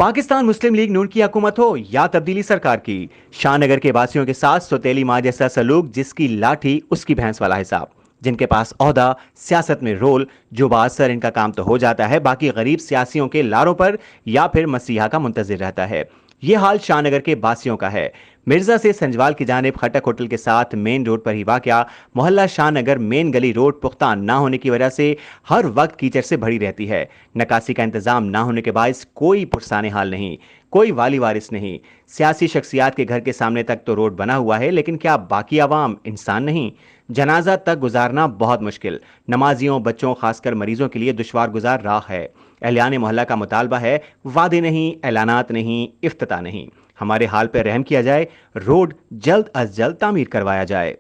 पाकिस्तान मुस्लिम league नून की हुकूमत हो या तब्दीली सरकार की, शाहनगर के वासियों के साथ सौतेली माँ जैसा सलूक, जिसकी लाठी उसकी भैंस वाला हिसाब। जिनके पास ओहदा, सियासत में रोल, जो बासर इनका काम तो हो जाता है, बाकी गरीब सियासियों के लारों पर या फिर मसीहा का मुंतजिर रहता है। ये हाल शाहनगर के बासियों का है। मिर्जा से संजवाल की जानिब खटक होटल के साथ मेन रोड पर ही वाक़या मोहल्ला शाहनगर मेन गली रोड पुख्ता ना होने की वजह से हर वक्त कीचड़ से भरी रहती है। नकासी का इंतजाम ना होने के बायस कोई पुरसाने हाल नहीं, कोई वाली वारिस नहीं। सियासी शख्सियात के घर के सामने तक तो रोड बना हुआ है, लेकिन क्या बाकी आवाम इंसान नहीं? जनाजा तक गुजारना बहुत मुश्किल, नमाजियों, बच्चों, खासकर मरीजों के लिए दुश्वार गुजार राह है। एहलियान मोहल्ला का मुतालबा है, वादे नहीं, ऐलानात नहीं, इफ्तिताह नहीं, हमारे हाल पर रहम किया जाए, रोड जल्द अज जल्द तामीर करवाया जाए।